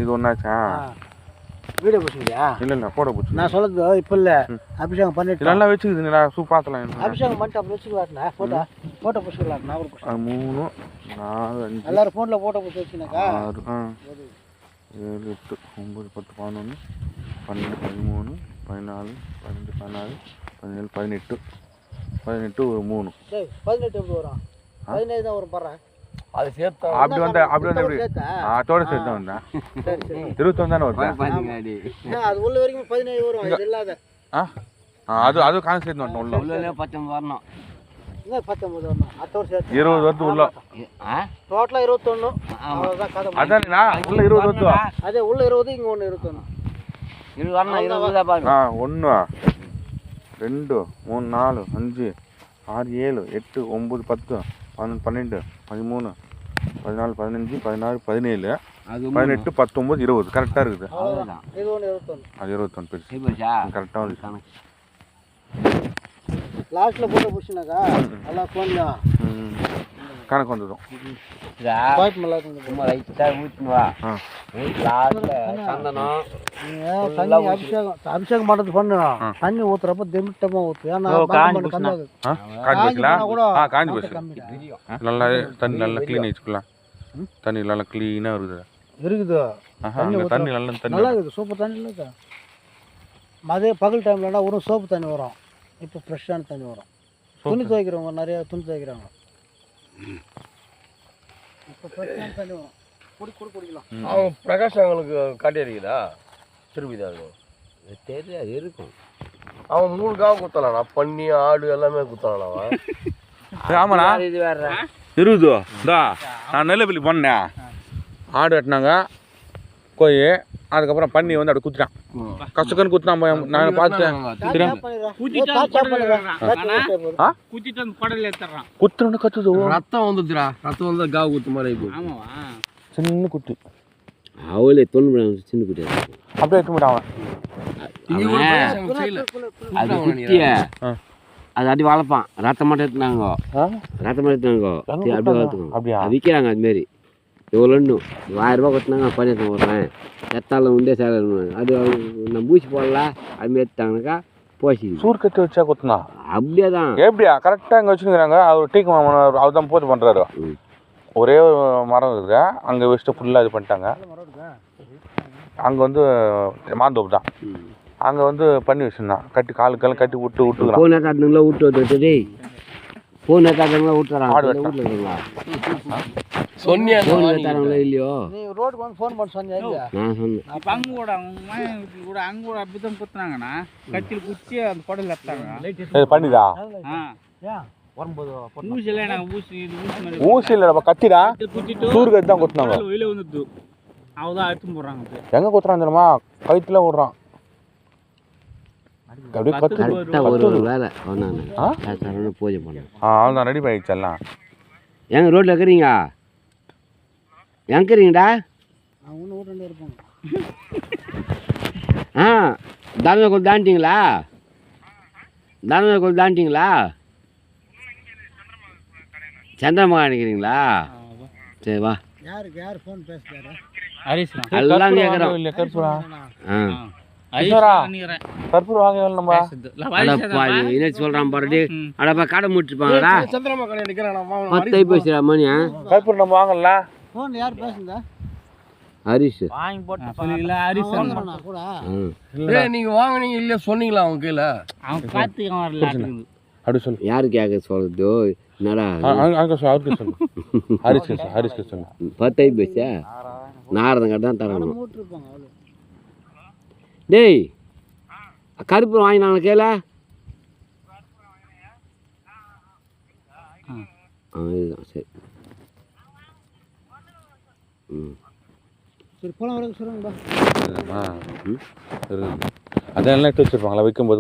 இது ஒன்னாச்சா வீடியோ போச்சுங்கயா இல்ல போட போச்சு நான் சொல்றது இப்ப இல்ல அபிஷேகம் பண்ணிட்டு நல்லா வெச்சுக்குதுங்களா சூப்பாத்தலாம் அபிஷேகம் பண்ணிட்டு அப்புறம் வெச்சுக்கலாம்னா போட்டோ போட்டுக்கலாம் நான் ஒரு 3 4 5 எல்லாரும் போன்ல போட்டோ போட்டு வெச்சினாக்கா 6 7 8 9 10 11 12 13 14 15 16 17 18 ஒரு 3 டேய் 18 எப்படி வரும் 17 தான் வரும் பாறேன் அது சேர்த்தா அப்படி வந்து அதோட சேர்த்து வந்தா சரி சரி 21 தான வருது அது உள்ள வரைக்கும் 17 வரும் இது இல்லாத அது காண சேர்த்து வரணும் உள்ளே 19 வரணும் என்ன 19 வரணும் அதோட சேர்த்து 20 வருது உள்ள டோட்டலா 21 அவ்வளவுதான் கதை அதானே உள்ள 20 வருது அதே உள்ள 20 இங்க ஒன்னு 21 இது வரணும் 20 தான் பாருங்க 1 2 3 4 5 6 7 8 9 10 11 12 13 14 15 16 17 18 19 20 கரெக்டா இருக்குது அவ்வளவுதான் இது ஒன்னு 21 அது 21 பெருசு கரெக்டா வந்து லாஸ்ட்ல போட்டோ புடிச்சனாக்கா எல்லாம் போன்ல கணக்கு வந்துடும் பாய்ட் நல்லா இருக்கு சும்மா லைட்டா ஊத்தினு வா லாஸ்ட்ல சந்தனம் தண்ணி அபிஷேகம் பண்றது பண்ணு தண்ணி ஊத்துறப்ப திமிட்டமா ஊத்து ஏன்னா காஞ்சி போச்சு நல்லா தண்ணி நல்லா க்ளீன் ஆயிடுச்சுக்கலாம் தண்ணி நல்லா க்ளீனா இருக்குது தண்ணி நல்லா இருக்குது சூப்பர் தண்ணி இல்லை அதே பகல் டைம்லனா ஒரு சோப்பு தண்ணி வரும் இப்போ ஃப்ரெஷ்ஷான தண்ணி வரும் துணி துவைக்கிறவங்க நிறைய துணி துவைக்கிறாங்க இப்போ ஃப்ரெஷ்ஷான தண்ணி வரும் குடிக்கலாம் அவங்க பிரகாஷ் அவங்களுக்கு காட்டி அடிக்குதா திரும்பிதான் தெரியாது இருக்கும் அவன் 3 காவு குத்தலானா பண்ணி ஆடு எல்லாமே குத்தலானா ஆமாண்ணா இது வேற இருபது நான் நெல்லுப்பள்ளி பண்ணேன் ஆடு வெட்டினாங்க கோயி அதுக்கப்புறம் பண்ணி வந்து அப்படி குத்திட்டான் கஷ்டக்கன்னு குத்தினான் நான் பார்த்துட்டேன் குத்துறோன்னு கத்துது ரத்தம் வந்துடுறா ரத்தம் வந்து காவு குத்து மாதிரி சின்ன குட்டி அவளே தொண்ணு சின்ன குட்டி அப்படியே எடுத்து விட்டான் அது குட்டிய அது அடி வளர்ப்பான் ரத்தம் மட்டும் எடுத்துனாங்க அப்படியே வளர்த்துக்கோங்க அப்படியா விற்கிறாங்க அதுமாரி எவ்வளோன்னு 1000 ரூபா கொடுத்தாங்க பண்ணிட்டு போடுறேன் எத்தாலும் உண்டே சேலை அது நம்ம பூச்சி போடலாம் அதுமாரி எடுத்தாங்கனாக்கா போச்சு சூடு கட்டி வச்சா குத்துனா அப்படியே தான் எப்படியா கரெக்டாக இங்கே வச்சுருக்கிறாங்க அவர் டீக்கு மாமன் அவர் தான் போட்டு பண்ணுறாரு ஒரே மரம் இருக்குது அங்கே வச்சுட்டு ஃபுல்லாக இது பண்ணிட்டாங்க அங்கே வந்து மாந்தோப்பு தான் அங்கே வந்து பண்ணி வச்சுருந்தான் கட்டி காலுக்கெல்லாம் கட்டி விட்டுக்கலாம் ஃபோன் காட்டுங்களா விட்டு ஃபோன் காட்டுங்களா விட்டுறாங்க சொன்னியா தராங்களா இல்லையோ நீ ரோடுக்கு வந்து ஃபோன் பண்ண சொன்னீங்க நான் சொன்னேன் அப்போ அங்கே கூட அவங்க கூட அங்கே கூட அப்படி தான் குத்துனாங்கண்ணா கத்தியில் குச்சி அந்த குடல் எடுத்தாங்க பண்ணிதா ஊசியில் நாங்கள் ஊசி ஊசி இல்லை நம்ம கத்திடா சூடு கத்தி தான் குத்துனாங்க வெளியே வந்துட்டு அவதான் அழுத்தம் போடுறாங்க எங்கே குத்துறான் தெரியுமா கயிற்றுல விடுறான் ஒரு வேலை பூஜை பண்ண அவன் தான் ரெடி பண்ணிடுச்சு எல்லாம் எங்க ரோட்ல இருக்கிறீங்க எங்க இருக்கிறீங்கடா தானவே கோயில் தாண்டிங்களா சந்திரமகா நினைக்கிறீங்களா சரி வா யார் ஃபோன் பேசுறாரு எல்லாம் கேட்குறோம் கற்பூரம் வாங்க நம்ம என்ன சொல்றான் பாருடி அடப்பா கடை முடிச்சுப்பாங்கடா 10 பேசுறா மணியா கற்பூரம் நம்ம வாங்கல ஃபோன் யார் பேசுறா ஹரிஷ் வாங்கி போட்டு சொல்லல ஹரிஷ் கூட ஏய் நீங்க வாங்குனீங்க இல்ல சொன்னீங்களா அவங்க கீழ அவன் காத்துக்கு வரல அப்படி சொல்லு யாரு கேக்க சொல்றது என்னடா அவருக்கு சொல்லு ஹரிஷ் சொல்லு 10 பேசா நாரதங்க தான் தரணும் டேய் கருப்பு வாங்கி நான் கேள சரி சரி போலாம் வர சொல்லுங்க அதெல்லாம் எடுத்து வச்சிருப்பாங்களா வைக்கும்போது